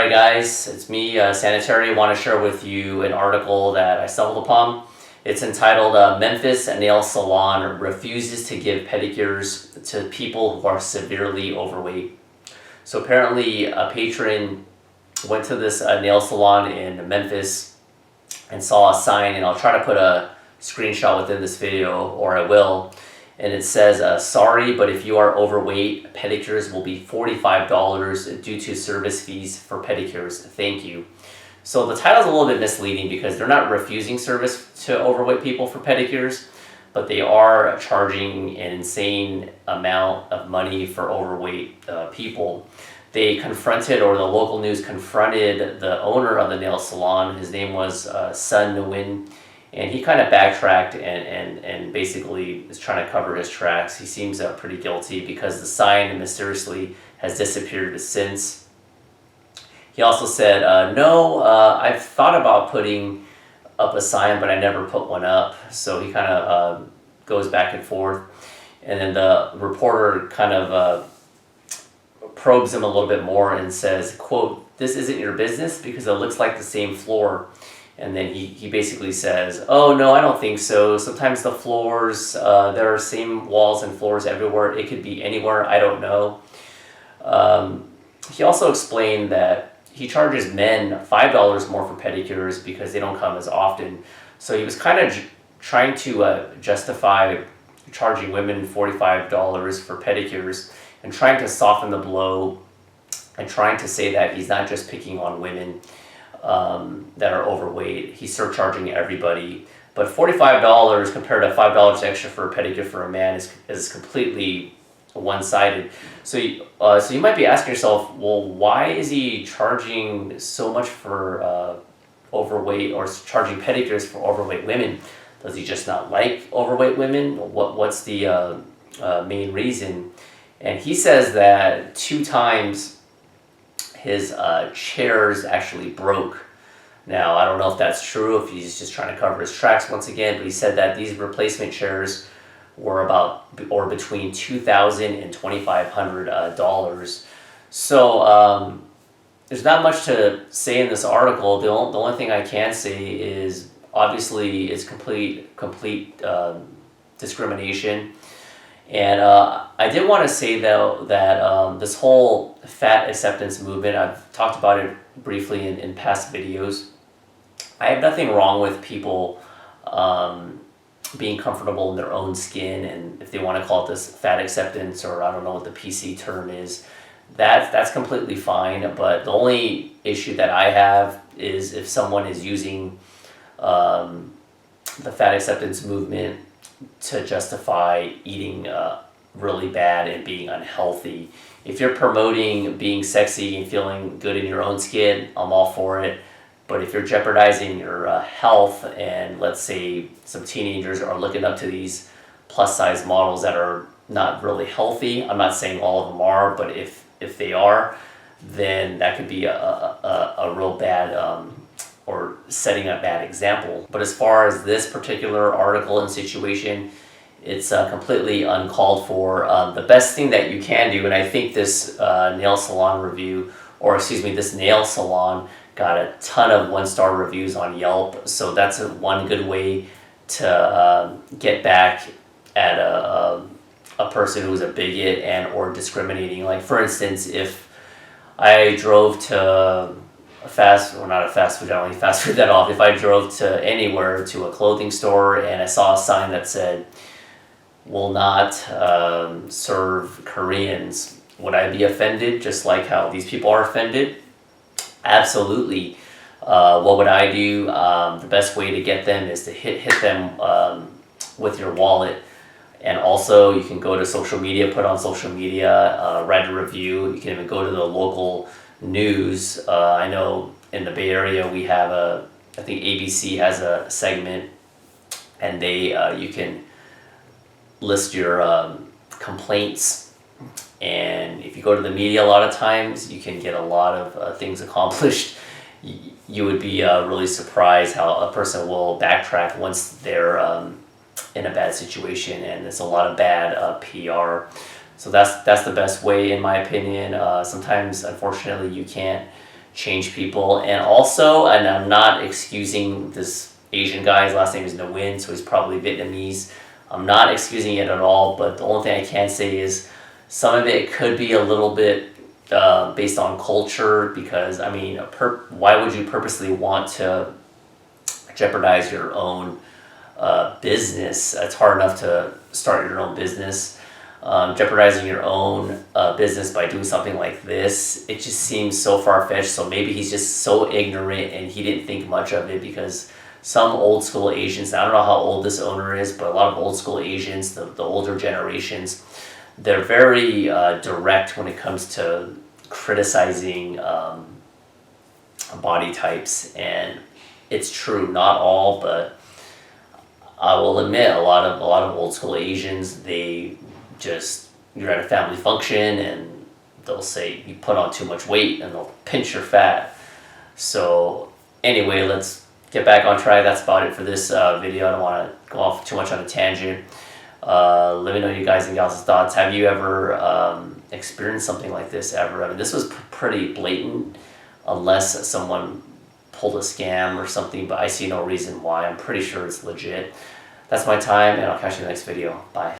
Alright guys, it's me, Sanitary. I want to share with you an article that I stumbled upon. It's entitled Memphis Nail Salon Refuses to Give Pedicures to People Who Are Severely Overweight. So apparently a patron went to this nail salon in Memphis and saw a sign, and I'll try to put a screenshot within this video, or I will. And it says, sorry, but if you are overweight, pedicures will be $45 due to service fees for pedicures. Thank you. So the title's a little bit misleading because they're not refusing service to overweight people for pedicures, but they are charging an insane amount of money for overweight people. They confronted, or the local news confronted, the owner of the nail salon. His name was Sun Nguyen. And he kind of backtracked and basically is trying to cover his tracks. He seems pretty guilty because the sign mysteriously has disappeared since. He also said, no, I've thought about putting up a sign, but I never put one up. So he kind of goes back and forth. And then the reporter kind of probes him a little bit more and says, quote, "This isn't your business because it looks like the same floor." And then he basically says, oh, no, I don't think so. Sometimes the floors, there are same walls and floors everywhere. It could be anywhere. I don't know. He also explained that he charges men $5 more for pedicures because they don't come as often. So he was kind of trying to justify charging women $45 for pedicures and trying to soften the blow and trying to say that he's not just picking on women that are overweight. He's surcharging everybody, but $45 compared to $5 extra for a pedicure for a man is completely one-sided. So you might be asking yourself, well, why is he charging so much for overweight, or charging pedicures for overweight women? Does he just not like overweight women? What's the main reason? And he says that 2 times his chairs actually broke. Now, I don't know if that's true, if he's just trying to cover his tracks once again, but he said that these replacement chairs were between $2,000 and $2,500. So there's not much to say in this article. The only thing I can say is obviously it's complete discrimination. And I did want to say, though, that this whole fat acceptance movement, I've talked about it briefly in past videos. I have nothing wrong with people being comfortable in their own skin, and if they want to call it this fat acceptance, or I don't know what the PC term is, that's completely fine. But the only issue that I have is if someone is using the fat acceptance movement to justify eating really bad and being unhealthy. If you're promoting being sexy and feeling good in your own skin, I'm all for it. But if you're jeopardizing your health, and let's say some teenagers are looking up to these plus size models that are not really healthy, I'm not saying all of them are, but if they are, then that could be a real bad or setting a bad example. But as far as this particular article and situation, it's completely uncalled for. The best thing that you can do, and I think this nail salon review, or excuse me, this nail salon got a ton of 1-star reviews on Yelp, so that's one good way to get back at a person who's a bigot and or discriminating. Like, for instance, if I drove to not a fast food, I don't eat fast food that often. If I drove to anywhere, to a clothing store, and I saw a sign that said, will not serve Koreans, would I be offended just like how these people are offended? Absolutely. What would I do? The best way to get them is to hit them with your wallet. And also, you can go to social media, put on social media, write a review. You can even go to the local news. I know in the Bay Area we have I think ABC has a segment, and you can list your complaints, and if you go to the media a lot of times, you can get a lot of things accomplished. You would be really surprised how a person will backtrack once they're in a bad situation, and it's a lot of bad PR. So that's the best way, in my opinion. Sometimes, unfortunately, you can't change people. And also, and I'm not excusing this Asian guy, his last name is Nguyen, so he's probably Vietnamese. I'm not excusing it at all, but the only thing I can say is some of it could be a little bit based on culture, because I mean, why would you purposely want to jeopardize your own business? It's hard enough to start your own business. Jeopardizing your own business by doing something like this, it just seems so far-fetched. So maybe he's just so ignorant and he didn't think much of it, because some old school Asians, I don't know how old this owner is, but a lot of old school Asians, the older generations, they're very direct when it comes to criticizing body types. And it's true, not all, but I will admit a lot of old school Asians, they just, you're at a family function and they'll say you put on too much weight and they'll pinch your fat. So anyway, let's get back on track. That's about it for this video. I don't want to go off too much on a tangent. Let me know you guys and gals' thoughts. Have you ever experienced something like this ever? I mean, this was pretty blatant, unless someone pulled a scam or something, but I see no reason why. I'm pretty sure it's legit. That's my time, and I'll catch you in the next video. Bye.